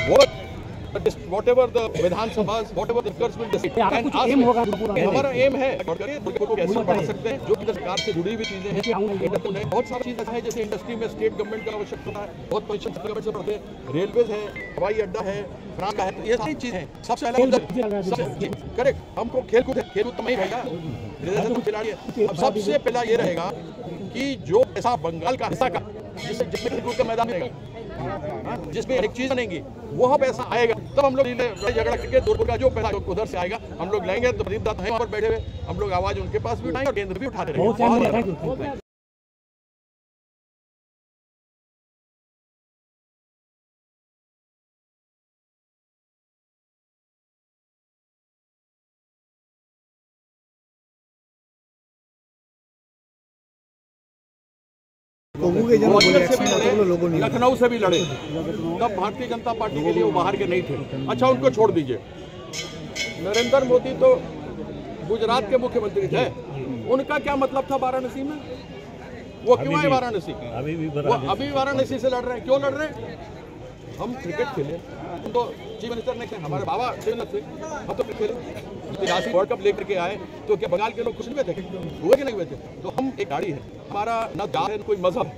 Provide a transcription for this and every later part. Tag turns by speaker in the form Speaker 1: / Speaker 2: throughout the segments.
Speaker 1: whatever the Vidhan Sabha, whatever the figures will decide. हमारा M है को कैसे बढ़ा सकते हैं, जो कि सरकार से जुड़ी हुई चीजें हैं। बहुत सारी चीजें हैं, जैसे इंडस्ट्री में स्टेट गवर्नमेंट का आवश्यकता है, बहुत पैसे गवर्नमेंट से पड़ते हैं, रेलवे है, हवाई अड्डा है, फ्रांस का है, ये सारी चीजें हैं। सबसे पहले करेक्ट, हमको खेलकूद तो नहीं रहेगा, खिलाड़ी है। सबसे पहला ये रहेगा कि जो पैसा बंगाल का हिस्सा का, जिसमें खेलकूद का मैदान रहेगा, जिसमें एक चीज बनेगी, वह पैसा आएगा, तब हम लोग झगड़ा करके दूरपुर का जो पैसा उधर से आएगा हम लोग लेंगे। तो प्रदीप दत्त हैं वहाँ पर बैठे हुए, हम लोग आवाज उनके पास भी उठाएंगे और केंद्र भी उठाते रहेंगे। लखनऊ से भी लड़े, तब भारतीय जनता पार्टी के लिए वो बाहर के नहीं थे। अच्छा, उनको छोड़ दीजिए, नरेंद्र मोदी तो गुजरात के मुख्यमंत्री थे, उनका क्या मतलब था वाराणसी में? वो क्यों आए वाराणसी? अभी वाराणसी से लड़ रहे हैं। क्यों लड़ रहे हैं? हम क्रिकेट खेले, तो चीफ मिनिस्टर ने कहा, हमारे बाबा थे, हम तो खेले, वर्ल्ड कप लेकर के आए, तो क्या बंगाल के लोग खुश हुए थे? हुए कि नहीं हुए थे? तो हम एक गाड़ी है, हमारा न जात है, कोई मजहब,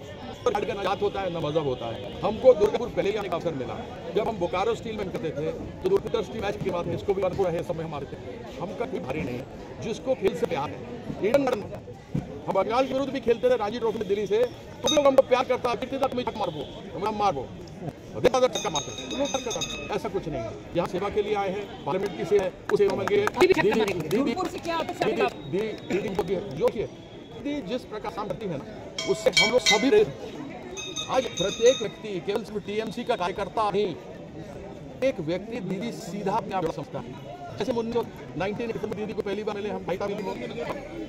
Speaker 1: न जात होता है न मजहब होता है। हमको दुर्गापुर पहले ही आने का अवसर मिला। जब हम बोकारो स्टील में करते थे तो दुर्गापुर स्टील मैच की बात है, इसको भी है, समय हमारे थे, हमका कोई भारी नहीं है, जिसको खेल से प्यार है। हम बंगाल के विरुद्ध भी खेलते थे रांची ट्रॉफी में दिल्ली से, तो भी लोग हमको प्यार करता है, मारबो टक्का मारते, ऐसा कुछ नहीं है। यहाँ सेवा के लिए आए हैं, पार्लियामेंट की सेवा है, उस सेवा में दीदी जिस प्रकार काम करती है ना, उससे हम लोग सभी आज प्रत्येक व्यक्ति केवल सिर्फ टीएमसी का कार्यकर्ता नहीं, एक व्यक्ति दीदी सीधा अपने आप समझता है। जैसे 1980 में दीदी को पहली बार मिले हम,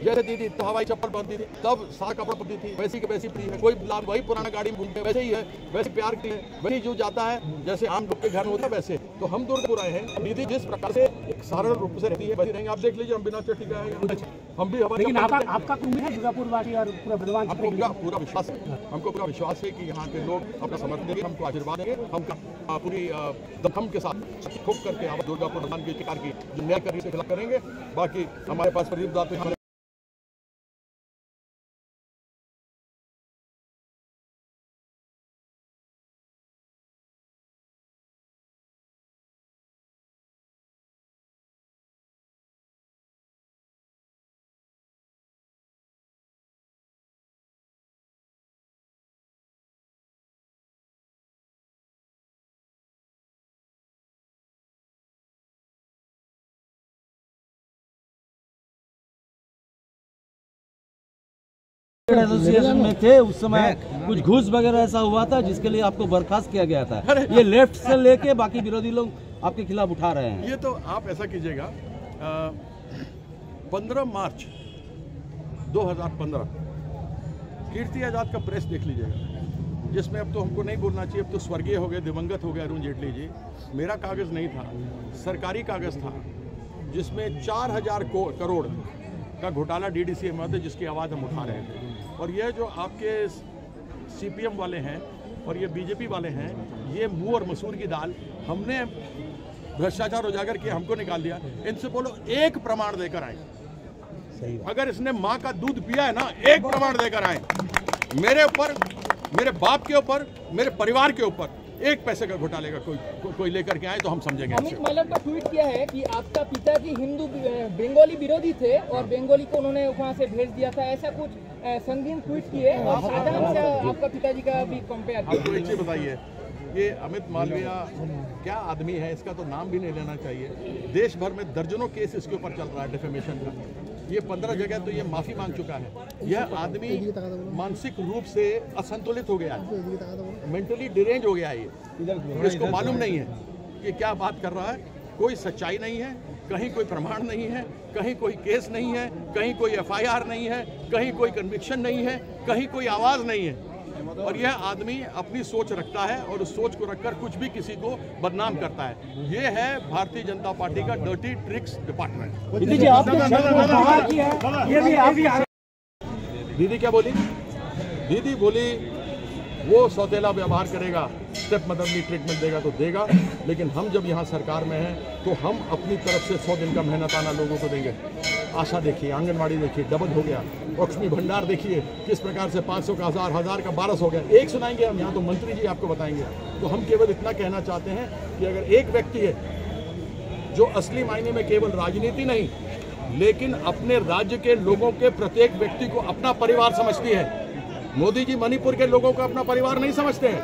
Speaker 1: जैसे दीदी तो हवाई चप्पल पहनती थी, तब सारा कपड़ा पहनती थी, वैसी की वैसी प्रिय है, कोई वही पुराना गाड़ी में घूमते वैसे ही है, वैसे प्यार की है, वही जो जाता है जैसे आम लोग के घर में होता है वैसे। तो हम दुर्गापुर आए हैं, दीदी जिस प्रकार से एक साधारण रूप से रहती है वैसे रहेंगे। आप देख लीजिए, हम बिना चट्टी का है, हम भी हमारे आपका दुर्गापुर वासी और पूरा विश्वास है, हमको पूरा विश्वास है कि यहाँ के लोग अपना समर्थन देंगे, हमको आशीर्वाद देंगे, हम पूरी दमखम के साथ खूब करके आप दुर्गापुर भगवान की प्रकार की जो न्याय करने से खिलाफ करेंगे। बाकी हमारे पास प्रदीप दत्त
Speaker 2: एसोसिएशन में थे उस समय, कुछ घूस वगैरह ऐसा हुआ था जिसके लिए आपको बर्खास्त किया गया था। ये लेफ्ट से लेके बाकी विरोधी लोग आपके खिलाफ उठा रहे हैं।
Speaker 1: ये तो आप ऐसा कीजिएगा, 15 मार्च 2015 कीर्ति आजाद का प्रेस देख लीजिएगा, जिसमें अब तो हमको नहीं बोलना चाहिए, अब तो स्वर्गीय हो गए, दिवंगत हो गए अरुण जेटली जी। मेरा कागज़ नहीं था, सरकारी कागज़ था, जिसमें 4000 करोड़ का घोटाला डीडीसी में था, जिसकी आवाज़ हम उठा रहे थे। और ये जो आपके सीपीएम वाले हैं और ये बीजेपी वाले हैं, ये मुंह और मसूर की दाल, हमने भ्रष्टाचार उजागर किया, हमको निकाल दिया। इनसे बोलो एक प्रमाण देकर आए, अगर इसने माँ का दूध पिया है ना, एक प्रमाण देकर आए, मेरे ऊपर, मेरे बाप के ऊपर, मेरे परिवार के ऊपर एक पैसे का घोटाले का कोई लेकर के आए तो हम समझेंगे।
Speaker 3: अमित मालव का ट्वीट किया है कि आपका पिताजी हिंदू बंगाली विरोधी थे और बंगाली को उन्होंने वहाँ से भेज दिया था, ऐसा कुछ संगीन ट्वीट किए और साधारण से आपका पिताजी का भी कंपेयर किया।
Speaker 1: आपको एक चीज बताइए, ये अमित मालविया क्या आदमी है, इसका तो नाम भी नहीं लेना चाहिए। देश भर में दर्जनों केस इसके ऊपर चल रहा है डिफेमेशन का, ये 15 जगह तो ये माफी मांग चुका है। यह आदमी मानसिक रूप से असंतुलित हो गया है, मेंटली डिरेंज हो गया है। ये इसको मालूम नहीं है कि क्या बात कर रहा है, कोई सच्चाई नहीं है, कहीं कोई प्रमाण नहीं है, कहीं कोई केस नहीं है, कहीं कोई एफआईआर नहीं है, कहीं कोई कन्विक्शन नहीं है, कहीं कोई आवाज़ नहीं है। और यह आदमी अपनी सोच रखता है और उस सोच को रखकर कुछ भी किसी को बदनाम करता है। ये है भारतीय जनता पार्टी का डर्टी ट्रिक्स डिपार्टमेंट। दीदी क्या बोली? दीदी बोली वो सौतेला व्यवहार करेगा स्टेप मदरनी ट्रीटमेंट देगा तो देगा, लेकिन हम जब यहाँ सरकार में हैं तो हम अपनी तरफ से 100 दिन का मेहनताना लोगों को देंगे। आशा देखिए, आंगनवाड़ी देखिए, डबल हो गया। लक्ष्मी भंडार देखिए किस प्रकार से 500 का 1000 का 1200 हो गया। एक सुनाएंगे हम यहाँ, तो मंत्री जी आपको बताएंगे। तो हम केवल इतना कहना चाहते हैं कि अगर एक व्यक्ति है जो असली मायने में केवल राजनीति नहीं, लेकिन अपने राज्य के लोगों के प्रत्येक व्यक्ति को अपना परिवार समझती है। मोदी जी मणिपुर के लोगों को अपना परिवार नहीं समझते हैं,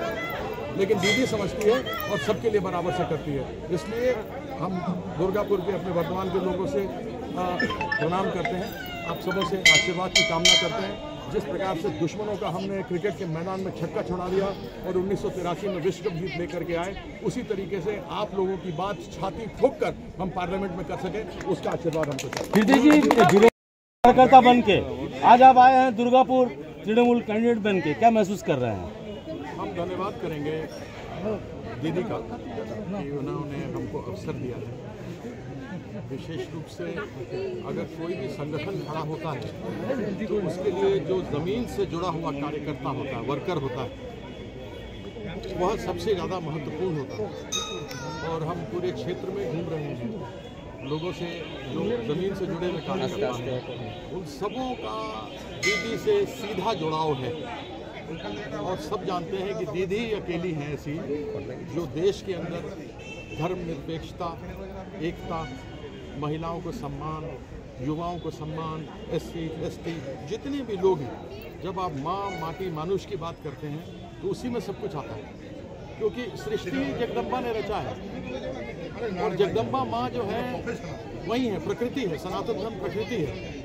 Speaker 1: लेकिन दीदी समझती है और सबके लिए बराबर से करती है। इसलिए हम दुर्गापुर के अपने वर्तमान के लोगों से प्रणाम करते हैं, आप सबों से आशीर्वाद की कामना करते हैं। जिस प्रकार से दुश्मनों का हमने क्रिकेट के मैदान में छक्का छुड़ा दिया और 1983 में विश्व कप जीत लेकर के आए, उसी तरीके से आप लोगों की बात छाती ठोक कर हम पार्लियामेंट में कर सके, उसका आशीर्वाद हमको चाहिए।
Speaker 2: कार्यकर्ता बन के आज आप आए हैं दुर्गापुर तृणमूल कैंडिडेट बन के, क्या महसूस कर रहे हैं?
Speaker 1: हम धन्यवाद करेंगे दीदी का कि उन्होंने हमको अवसर दिया है। विशेष रूप से अगर कोई भी संगठन खड़ा होता है तो उसके लिए जो ज़मीन से जुड़ा हुआ कार्यकर्ता होता है, वर्कर होता है, वह सबसे ज़्यादा महत्वपूर्ण होता है। और हम पूरे क्षेत्र में घूम रहे हैं, लोगों से जो ज़मीन से जुड़े हुए कार्यकर्ता हैं, उन सबों का दीदी से सीधा जुड़ाव है। और सब जानते हैं कि दीदी अकेली हैं ऐसी जो देश के अंदर धर्मनिरपेक्षता, एकता, महिलाओं को सम्मान, युवाओं को सम्मान, SC, ST जितने भी लोग हैं, जब आप माँ, माटी, मानुष की बात करते हैं तो उसी में सब कुछ आता है। क्योंकि सृष्टि जगदम्बा ने रचा है और जगदम्बा माँ जो है वही है, प्रकृति है, सनातन धर्म प्रकृति है।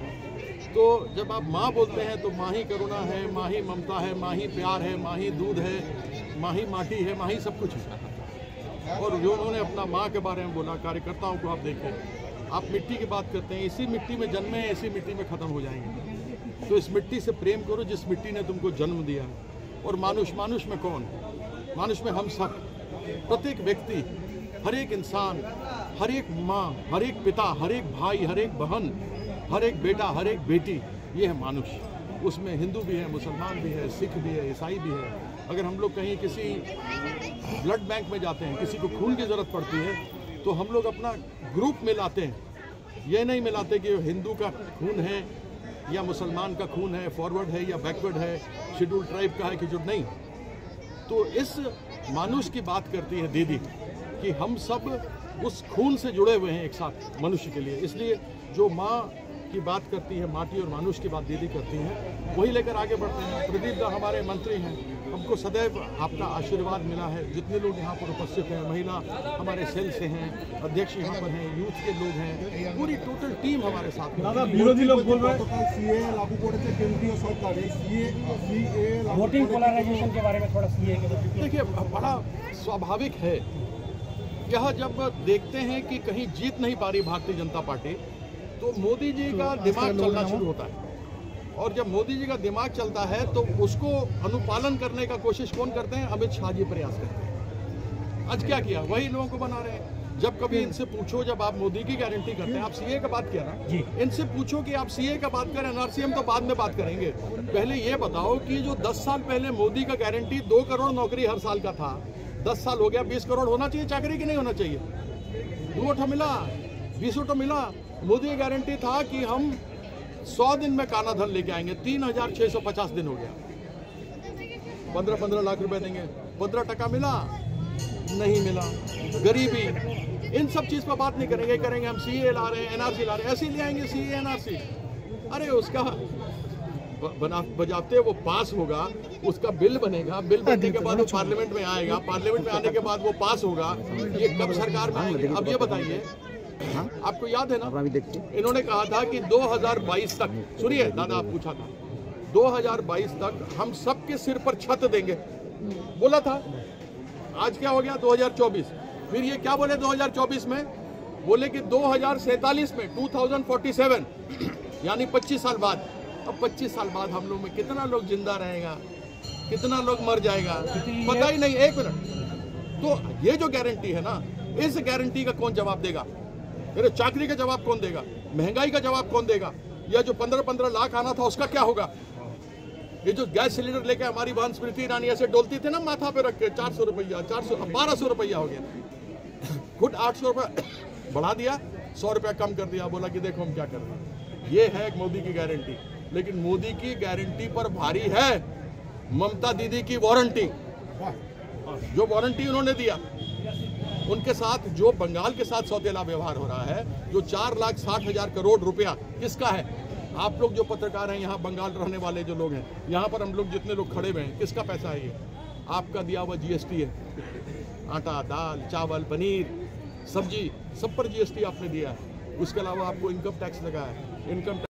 Speaker 1: तो जब आप माँ बोलते हैं तो माँ ही करुणा है, माँ ही ममता है, माँ ही प्यार है, माँ ही दूध है, माँ ही माटी है, माँ ही सब कुछ है। और जो उन्होंने अपना माँ के बारे में बोला, कार्यकर्ताओं को आप देखें, आप मिट्टी की बात करते हैं, इसी मिट्टी में जन्मे, इसी मिट्टी में ख़त्म हो जाएंगे। तो इस मिट्टी से प्रेम करो जिस मिट्टी ने तुमको जन्म दिया। और मानुष, मानुष में कौन? मानुष में हम सब, प्रत्येक व्यक्ति, हर एक इंसान, हर एक माँ, हर एक पिता, हर एक भाई, हर एक बहन, हर एक बेटा, हर एक बेटी, ये है मानुष। उसमें हिंदू भी है, मुसलमान भी है, सिख भी है, ईसाई भी है। अगर हम लोग कहीं किसी ब्लड बैंक में जाते हैं, किसी को खून की ज़रूरत पड़ती है, तो हम लोग अपना ग्रुप मिलाते हैं। ये नहीं मिलाते कि हिंदू का खून है या मुसलमान का खून है, फॉरवर्ड है या बैकवर्ड है, शेड्यूल ट्राइब का है कि जो नहीं। तो इस मानुष की बात करती है दीदी कि हम सब उस खून से जुड़े हुए हैं एक साथ मनुष्य के लिए। इसलिए जो माँ की बात करती है, माटी और मानुष की बात दीदी करती हैं, वही लेकर आगे बढ़ते हैं। प्रदीप दा हमारे मंत्री हैं, हमको सदैव आपका आशीर्वाद मिला है। जितने लोग यहाँ पर उपस्थित हैं, महिला हमारे सेल से हैं, अध्यक्ष यहाँ पर हैं, यूथ के लोग हैं, पूरी टोटल टीम हमारे साथ में।
Speaker 2: विरोधी लोग बोल रहे हैं
Speaker 4: सीए लागू করেছে কেন্দ্রীয় সরকার, सीए
Speaker 3: वोटिंग पोलराइजेशन के बारे में थोड़ा सीए के
Speaker 1: देखिए, बड़ा स्वाभाविक है। यह जब देखते हैं कि कहीं जीत नहीं पा रही भारतीय जनता पार्टी, तो मोदी जी का दिमाग चलना शुरू होता है। और जब मोदी जी का दिमाग चलता है तो उसको अनुपालन करने का कोशिश कौन करते हैं? अमित शाह जी प्रयास करते हैं। आज क्या किया? वही लोगों को बना रहे हैं। जब कभी इनसे पूछो, जब आप मोदी की गारंटी करते हैं, आप सीए का बात किया ना जी, इनसे पूछो कि आप सीए का बात करें, एनआरसी हम तो बाद में बात करेंगे। पहले ये बताओ कि जो 10 साल पहले मोदी का गारंटी 2 करोड़ नौकरी हर साल का था, 10 साल हो गया, 20 करोड़ होना चाहिए चाकरी की नहीं होना चाहिए? 2 मिला, 20 मिला। मोदी की गारंटी था कि हम 100 दिन में काला धन लेके आएंगे, 3650 दिन हो गया। 15-15 लाख रुपए देंगे, 15% मिला? नहीं मिला। गरीबी, इन सब चीज पर बात नहीं करेंगे। करेंगे हम सीए ला रहे हैं, एनआरसी ला रहे हैं, ऐसे ही ले आएंगे सीए एनआरसी। अरे उसका बजाते वो पास होगा, उसका बिल बनेगा, बिल बनने के बाद वो पार्लियामेंट में आएगा, पार्लियामेंट में आने के बाद वो पास होगा। ये कब सरकार में आएंगे? अब ये बताइए, आपको याद है ना, इन्होंने कहा था कि 2022 तक, सुनिए दादा, आप पूछा था 2022 तक हम सबके सिर पर छत देंगे, बोला था। आज क्या हो गया? 2024। फिर ये क्या बोले 2024 में? बोले कि 2047 में 2047 यानी 25 साल बाद। अब 25 साल बाद हम लोग में कितना लोग जिंदा रहेगा, कितना लोग मर जाएगा, पता ही नहीं। 1 मिनट। तो ये जो गारंटी है ना, इस गारंटी का कौन जवाब देगा? मेरे चाकरी का जवाब कौन देगा? महंगाई का जवाब कौन देगा? या जो 15-15 लाख आना था उसका क्या होगा? ये जो गैस सिलेंडर लेके हमारी बहन स्मृति ईरानी ऐसे डोलती थी ना माथा पे रख के, 400 रुपया, 1200 रुपया हो गया, खुद 800 रुपया बढ़ा दिया, 100 रुपया कम कर दिया, बोला कि देखो हम क्या कर रहे हैं। ये है मोदी की गारंटी। लेकिन मोदी की गारंटी पर भारी है ममता दीदी की वारंटी। जो वारंटी उन्होंने दिया, उनके साथ जो बंगाल के साथ सौतेला व्यवहार हो रहा है, जो 4,60,000 करोड़ रुपया किसका है? आप लोग जो पत्रकार हैं, यहाँ बंगाल रहने वाले जो लोग हैं, यहाँ पर हम लोग जितने लोग खड़े हुए हैं, किसका पैसा है ये? आपका दिया हुआ GST है। आटा, दाल, चावल, पनीर, सब्जी, सब पर GST आपने दिया है। उसके अलावा आपको इनकम टैक्स लगा है। इनकम